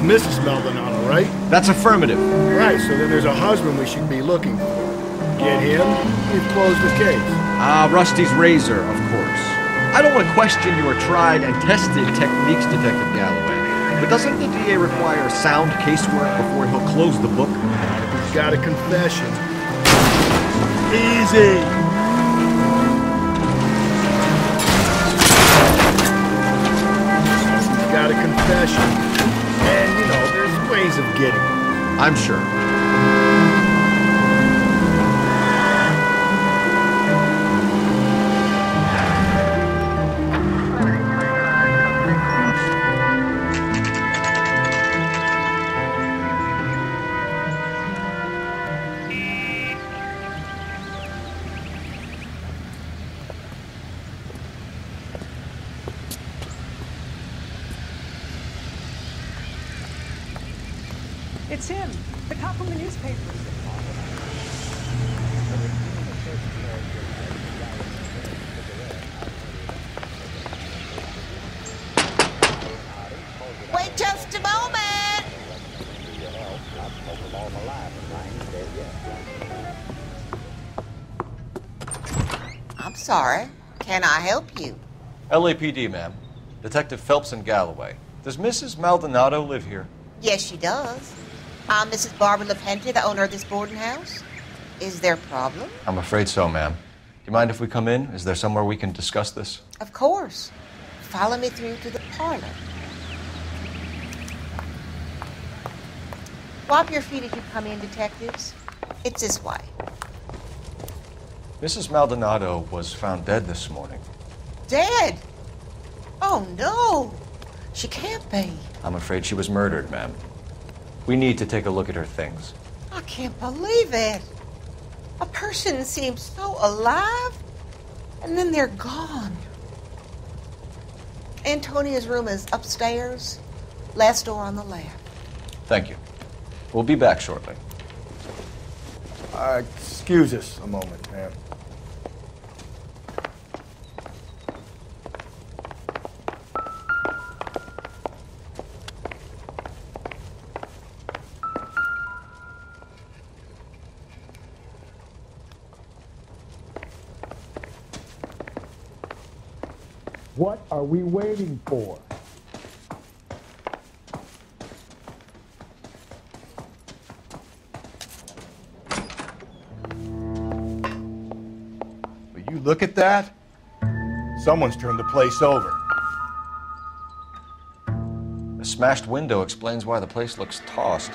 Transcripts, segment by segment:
Mrs. Maldonado, right? That's affirmative. Right, so then there's a husband we should be looking for. Get him, we've closed the case. Ah, Rusty's razor, of course. I don't want to question your tried and tested techniques, Detective Galloway. But doesn't the DA require sound casework before he'll close the book? He's got a confession. Easy! He's got a confession. And, you know, there's ways of getting it. I'm sure. It's him, the cop from the newspaper. Wait just a moment! I'm sorry. Can I help you? LAPD, ma'am. Detective Phelps and Galloway. Does Mrs. Maldonado live here? Yes, she does. I'm Mrs. Barbara LaPente, the owner of this boarding house. Is there a problem? I'm afraid so, ma'am. Do you mind if we come in? Is there somewhere we can discuss this? Of course. Follow me through to the parlor. Wipe your feet as you come in, detectives. It's this way. Mrs. Maldonado was found dead this morning. Dead? Oh, no. She can't be. I'm afraid she was murdered, ma'am. We need to take a look at her things. I can't believe it. A person seems so alive, and then they're gone. Antonia's room is upstairs, last door on the left. Thank you. We'll be back shortly. Excuse us a moment, ma'am. What are we waiting for? Will you look at that? Someone's turned the place over. The smashed window explains why the place looks tossed.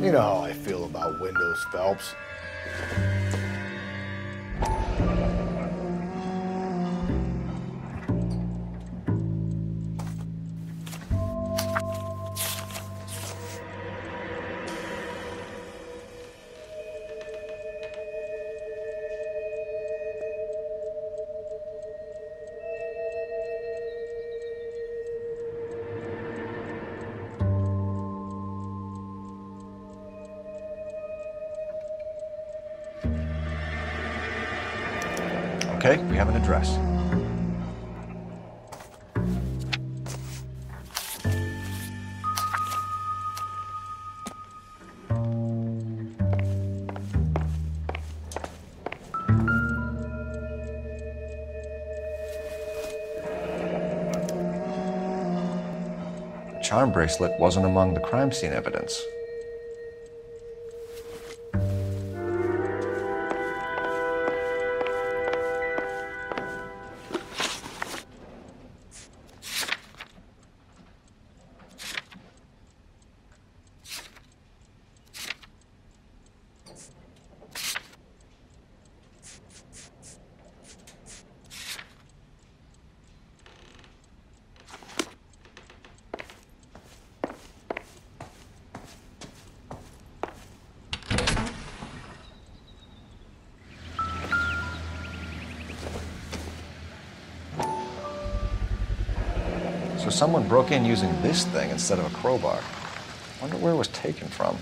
You know how I feel about windows, Phelps. Okay, we have an address. The charm bracelet wasn't among the crime scene evidence. So someone broke in using this thing instead of a crowbar. Wonder where it was taken from.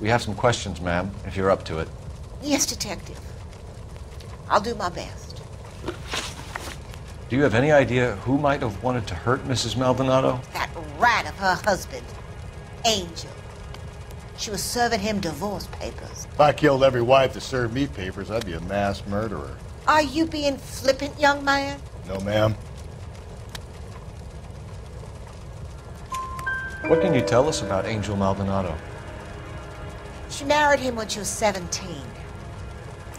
We have some questions, ma'am, if you're up to it. Yes, Detective. I'll do my best. Do you have any idea who might have wanted to hurt Mrs. Maldonado? That rat of her husband, Angel. She was serving him divorce papers. If I killed every wife that served me papers, I'd be a mass murderer. Are you being flippant, young man? No, ma'am. What can you tell us about Angel Maldonado? She married him when she was 17.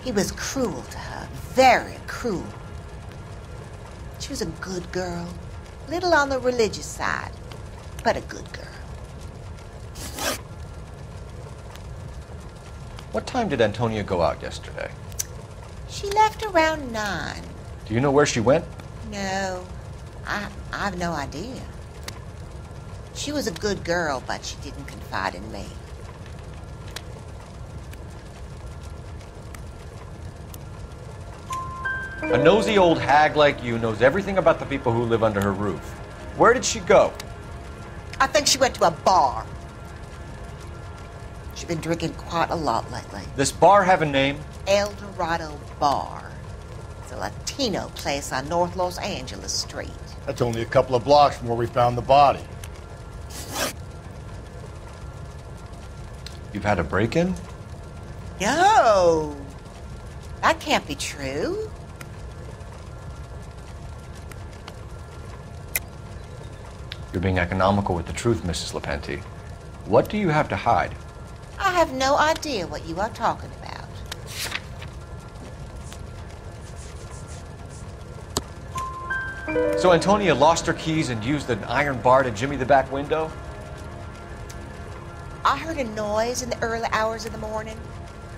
He was cruel to her, very cruel. She was a good girl, little on the religious side, but a good girl. What time did Antonia go out yesterday? She left around 9. Do you know where she went? No, I have no idea. She was a good girl, but she didn't confide in me. A nosy old hag like you knows everything about the people who live under her roof. Where did she go? I think she went to a bar. She's been drinking quite a lot lately. This bar have a name? El Dorado Bar. It's a Latino place on North Los Angeles Street. That's only a couple of blocks from where we found the body. You've had a break-in? No, that can't be true. You're being economical with the truth, Mrs. Lepenti. What do you have to hide? I have no idea what you are talking about. So Antonia lost her keys and used an iron bar to jimmy the back window? I heard a noise in the early hours of the morning.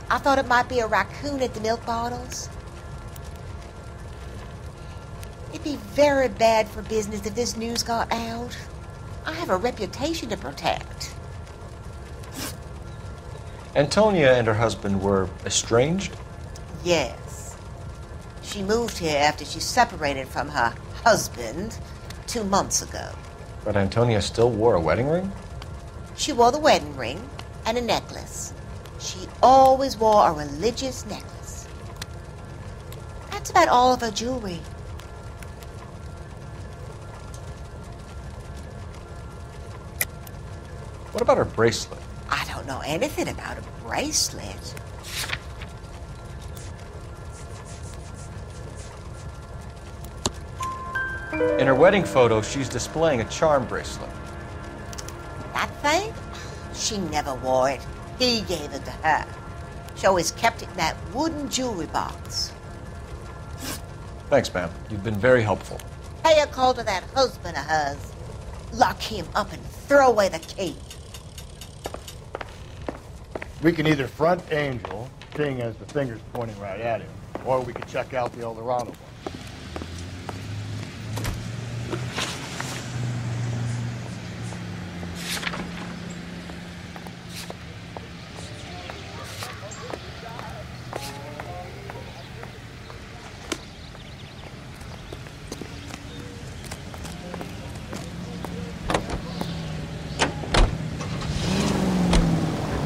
I thought it might be a raccoon at the milk bottles. It'd be very bad for business if this news got out. I have a reputation to protect. Antonia and her husband were estranged? Yes. She moved here after she separated from her husband 2 months ago. But Antonia still wore a wedding ring? She wore the wedding ring and a necklace. She always wore a religious necklace. That's about all of her jewelry. What about her bracelet? I don't know anything about a bracelet. In her wedding photo, she's displaying a charm bracelet. That thing? She never wore it. He gave it to her. She always kept it in that wooden jewelry box. Thanks, ma'am. You've been very helpful. Pay a call to that husband of hers. Lock him up and throw away the key. We can either front Angel, seeing as the finger's pointing right at him, or we could check out the El Dorado one.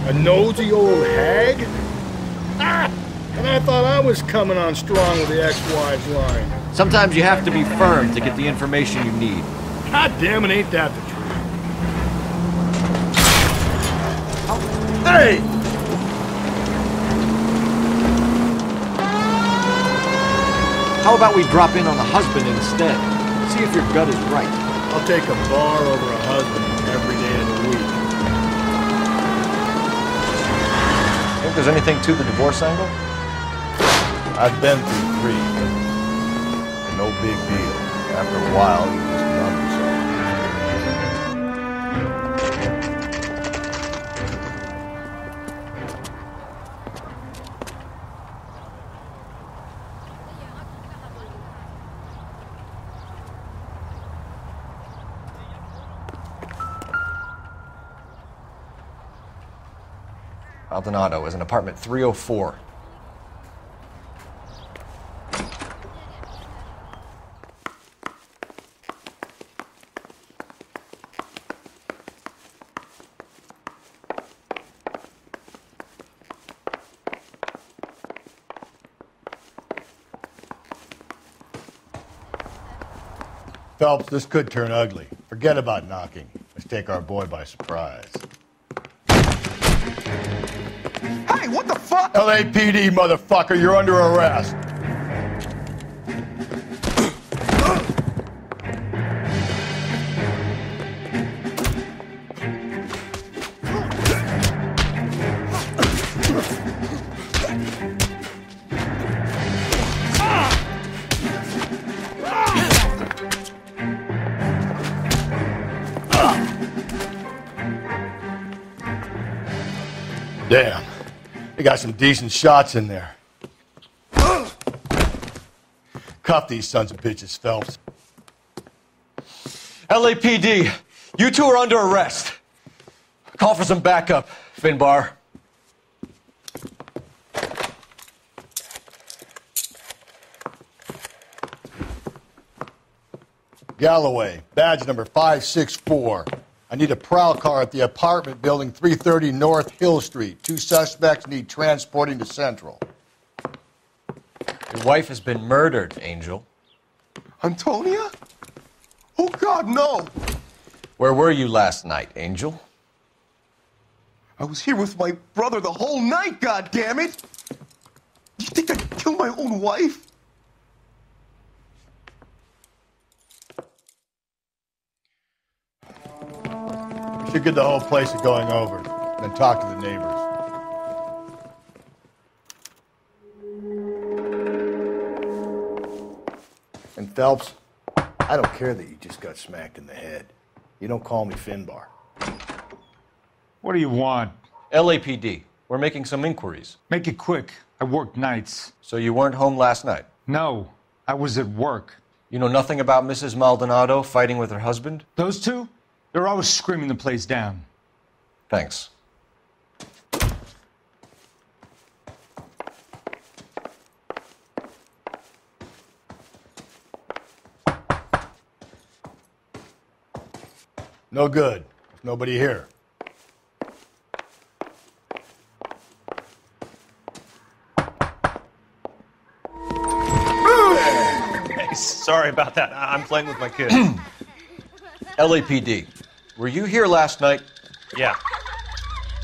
A nosy old hag? Ah! And I thought I was coming on strong with the ex-wives line. Sometimes you have to be firm to get the information you need. God damn it, ain't that the truth? Oh. Hey! How about we drop in on the husband instead? See if your gut is right. I'll take a bar over a husband every day of the week. Think there's anything to the divorce angle? I've been through 3, but they're no big deal. After a while, you just numb yourself. Maldonado is in apartment 304. Phelps, this could turn ugly. Forget about knocking. Let's take our boy by surprise. Hey, what the fuck? LAPD, motherfucker, you're under arrest. Damn, they got some decent shots in there. Cuff these sons of bitches, Phelps. LAPD, you two are under arrest. Call for some backup, Finbar. Galloway, badge number 564. I need a prowl car at the apartment building 330 North Hill Street. 2 suspects need transporting to Central. Your wife has been murdered, Angel. Antonia? Oh, God, no. Where were you last night, Angel? I was here with my brother the whole night, goddammit! You think I'd kill my own wife? We should get the whole place to going over, then talk to the neighbors. And Phelps, I don't care that you just got smacked in the head. You don't call me Finbar. What do you want? LAPD, we're making some inquiries. Make it quick. I work nights. So you weren't home last night? No, I was at work. You know nothing about Mrs. Maldonado fighting with her husband? Those two? They're always screaming the place down. Thanks. No good. There's nobody here. Hey, sorry about that. I'm playing with my kid. LAPD, were you here last night? Yeah.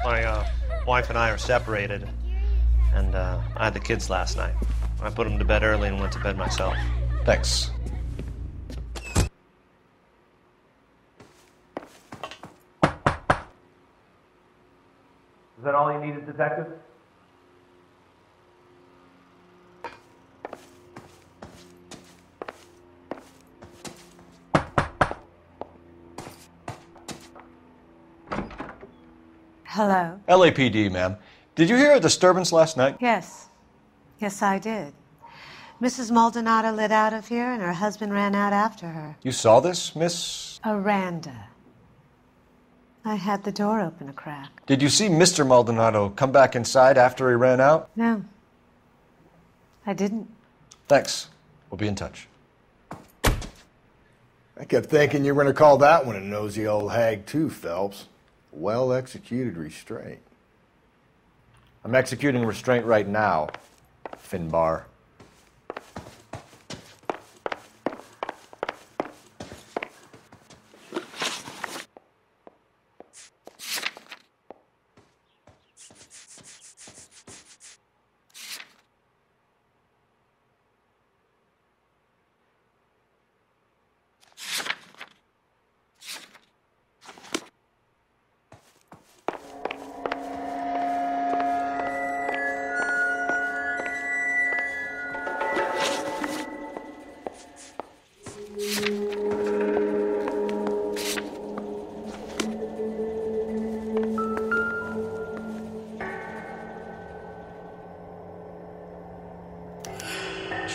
My wife and I are separated, and I had the kids last night. I put them to bed early and went to bed myself. Thanks. Is that all you needed, Detective? Hello? LAPD, ma'am. Did you hear a disturbance last night? Yes. Yes, I did. Mrs. Maldonado lit out of here, and her husband ran out after her. You saw this, Miss? Aranda. I had the door open a crack. Did you see Mr. Maldonado come back inside after he ran out? No. I didn't. Thanks. We'll be in touch. I kept thinking you were going to call that one a nosy old hag too, Phelps. Well-executed restraint. I'm executing restraint right now, Finbar.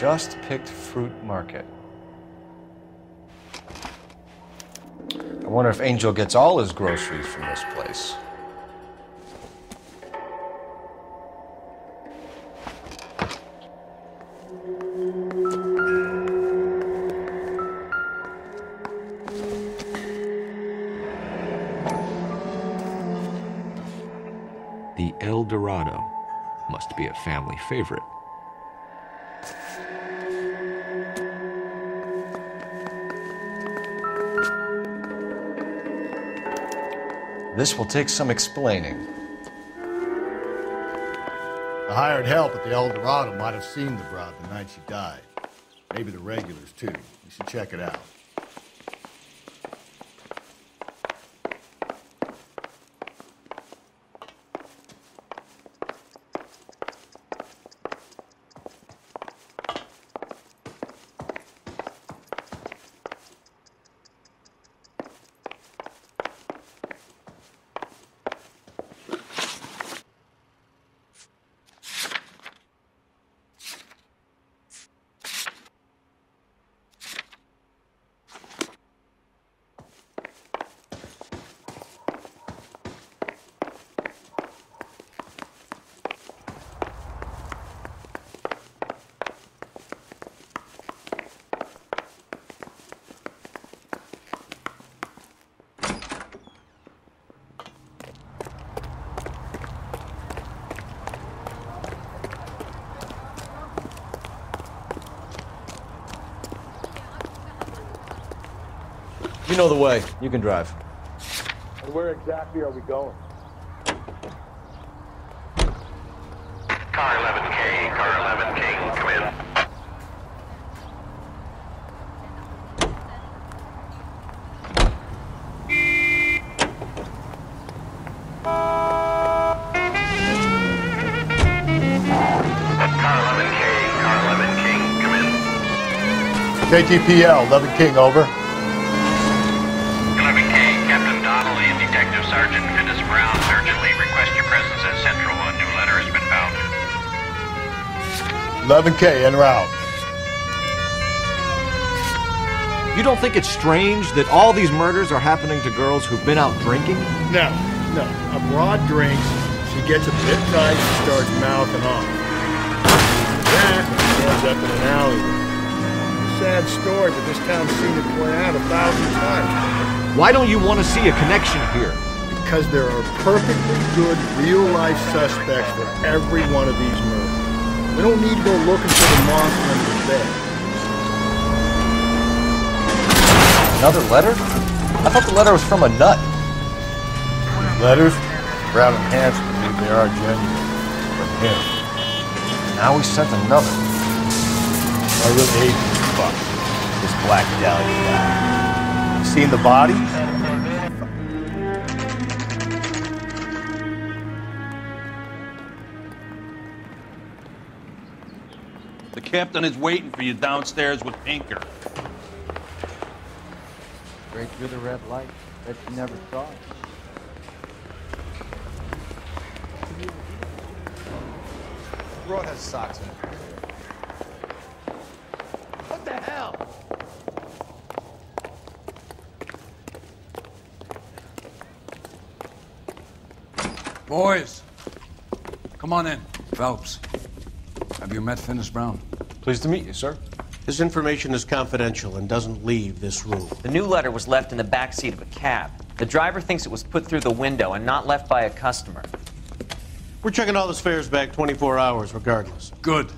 Just picked fruit market. I wonder if Angel gets all his groceries from this place. The El Dorado must be a family favorite. This will take some explaining. The hired help at the El Dorado might have seen the broad the night she died. Maybe the regulars, too. You should check it out. You know the way. You can drive. And where exactly are we going? Car 11K, car 11K, come in. Car 11K, come in. KTPL, 11 King, over. Donnelly and Detective Sergeant Dennis Brown urgently request your presence at Central. A new letter has been found. 11K, en route. You don't think it's strange that all these murders are happening to girls who've been out drinking? No. A broad drinks, she gets a bit tight and starts mouthing off. That ends up in an alleyway. A sad story, but this town's seen it play out 1,000 times. Why don't you want to see a connection here? Because there are perfectly good real-life suspects for every one of these murders. We don't need to go looking for the monster under the bed. Another letter? I thought the letter was from a nut. Letters? Brown and Hanson believe they are genuine. From him. Now he sent another. I really hate this fuck. This Black Dahlia guy. Seen the body? The captain is waiting for you downstairs with Pinker. Straight through the red light. Bet you never saw it. Broad has socks in it. What the hell? Boys, come on in. Phelps, have you met Finis Brown? Pleased to meet you, sir. This information is confidential and doesn't leave this room. The new letter was left in the back seat of a cab. The driver thinks it was put through the window and not left by a customer. We're checking all the fares back 24 hours regardless. Good.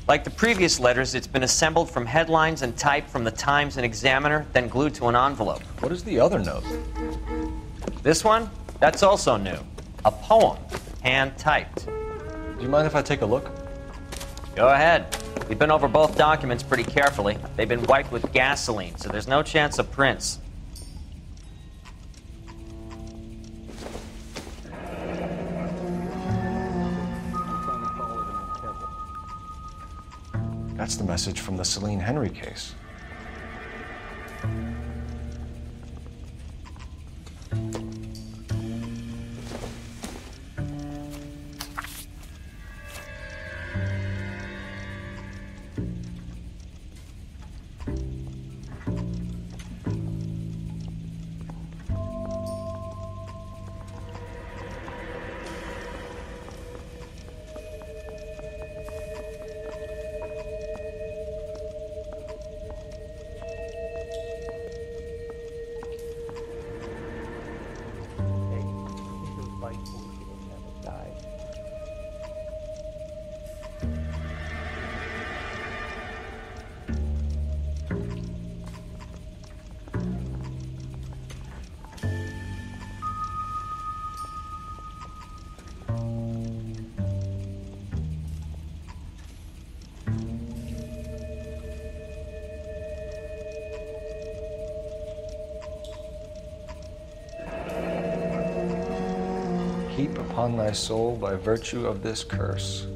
Like the previous letters, it's been assembled from headlines and typed from the Times and Examiner, then glued to an envelope. What is the other note? This one? That's also new. A poem, hand-typed. Do you mind if I take a look? Go ahead. We've been over both documents pretty carefully. They've been wiped with gasoline, so there's no chance of prints. That's the message from the Celine Henry case. heap upon thy soul by virtue of this curse.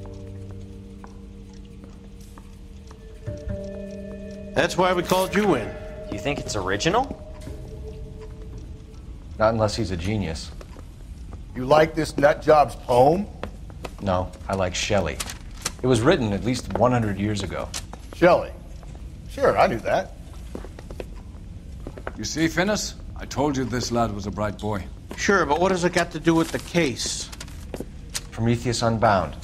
That's why we called you in. You think it's original? Not unless he's a genius. You like this nutjob's poem? No, I like Shelley. It was written at least 100 years ago. Shelley? Sure, I knew that. You see, Finnis? I told you this lad was a bright boy. Sure, but what has it got to do with the case? Prometheus Unbound.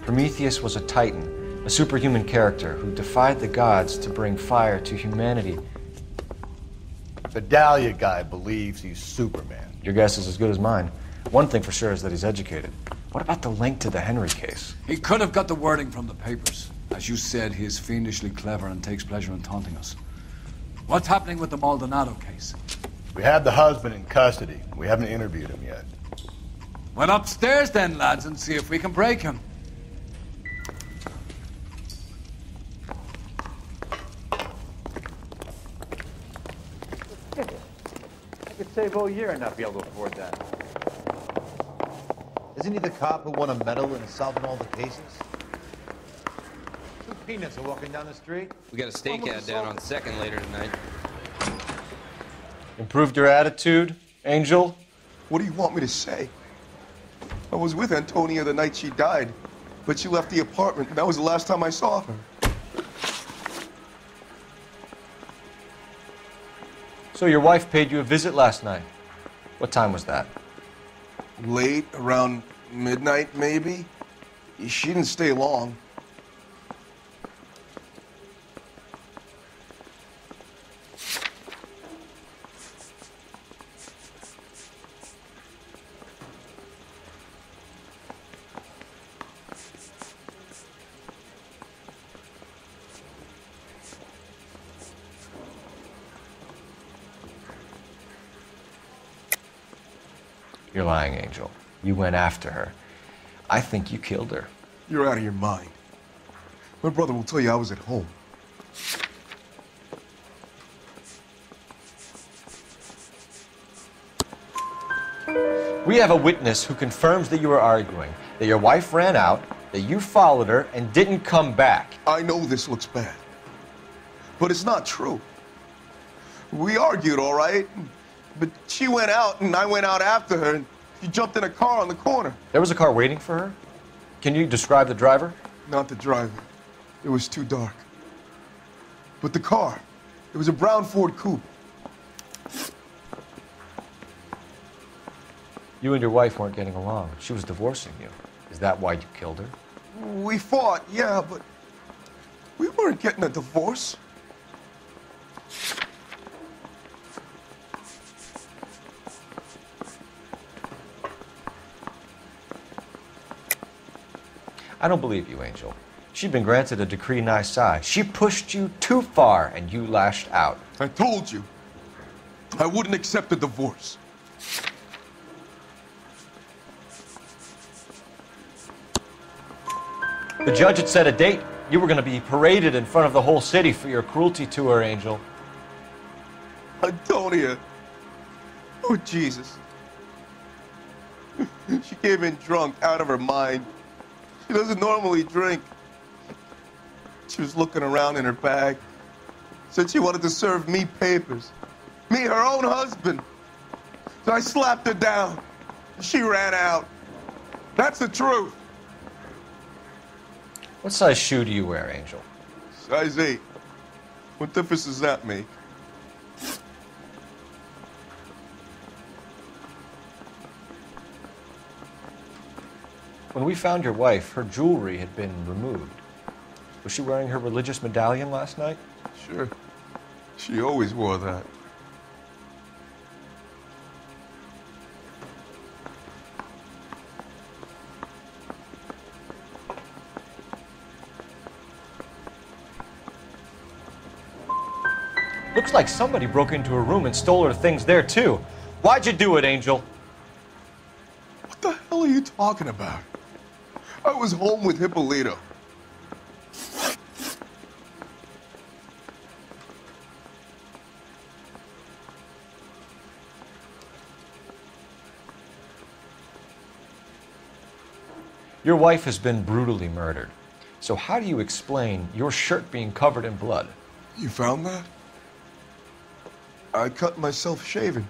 Prometheus was a titan, a superhuman character who defied the gods to bring fire to humanity. The Dahlia guy believes he's Superman. Your guess is as good as mine. One thing for sure is that he's educated. What about the link to the Henry case? He could have got the wording from the papers. As you said, he is fiendishly clever and takes pleasure in taunting us. What's happening with the Maldonado case? We have the husband in custody. We haven't interviewed him yet. Well, upstairs then, lads, and see if we can break him. I could save all year and not be able to afford that. Isn't he the cop who won a medal in solving all the cases? Two peanuts are walking down the street. We got a stakeout down on 2nd later tonight. Improved your attitude, Angel? What do you want me to say? I was with Antonia the night she died, but she left the apartment, and that was the last time I saw her. So your wife paid you a visit last night. What time was that? Late, around midnight, maybe. She didn't stay long. You're lying, Angel. You went after her. I think you killed her. You're out of your mind. My brother will tell you I was at home. We have a witness who confirms that you were arguing, that your wife ran out, that you followed her, and didn't come back. I know this looks bad, but it's not true. We argued, all right? But she went out, and I went out after her, and she jumped in a car on the corner. There was a car waiting for her? Can you describe the driver? Not the driver. It was too dark. But the car, it was a brown Ford Coupe. You and your wife weren't getting along. She was divorcing you. Is that why you killed her? We fought, yeah, but we weren't getting a divorce. I don't believe you, Angel. She'd been granted a decree nisi. She pushed you too far, and you lashed out. I told you, I wouldn't accept a divorce. The judge had set a date. You were going to be paraded in front of the whole city for your cruelty to her, Angel. Antonia. Oh, Jesus. She came in drunk, out of her mind. She doesn't normally drink. She was looking around in her bag. Said she wanted to serve me papers. Me, her own husband. So I slapped her down. She ran out. That's the truth. What size shoe do you wear, Angel? Size 8. What difference does that make? When we found your wife, her jewelry had been removed. Was she wearing her religious medallion last night? Sure. She always wore that. Looks like somebody broke into her room and stole her things there, too. Why'd you do it, Angel? What the hell are you talking about? I was home with Hippolito. Your wife has been brutally murdered. So how do you explain your shirt being covered in blood? You found that? I cut myself shaving.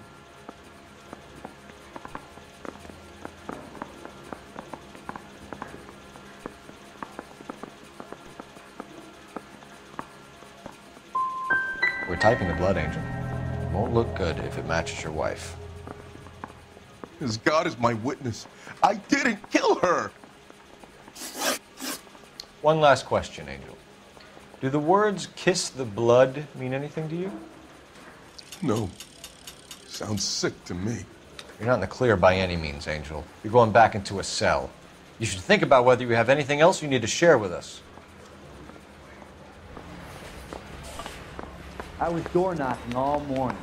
We're typing the blood, Angel. It won't look good if it matches your wife. As God is my witness, I didn't kill her! One last question, Angel. Do the words kiss the blood mean anything to you? No. Sounds sick to me. You're not in the clear by any means, Angel. You're going back into a cell. You should think about whether you have anything else you need to share with us. I was door knocking all morning.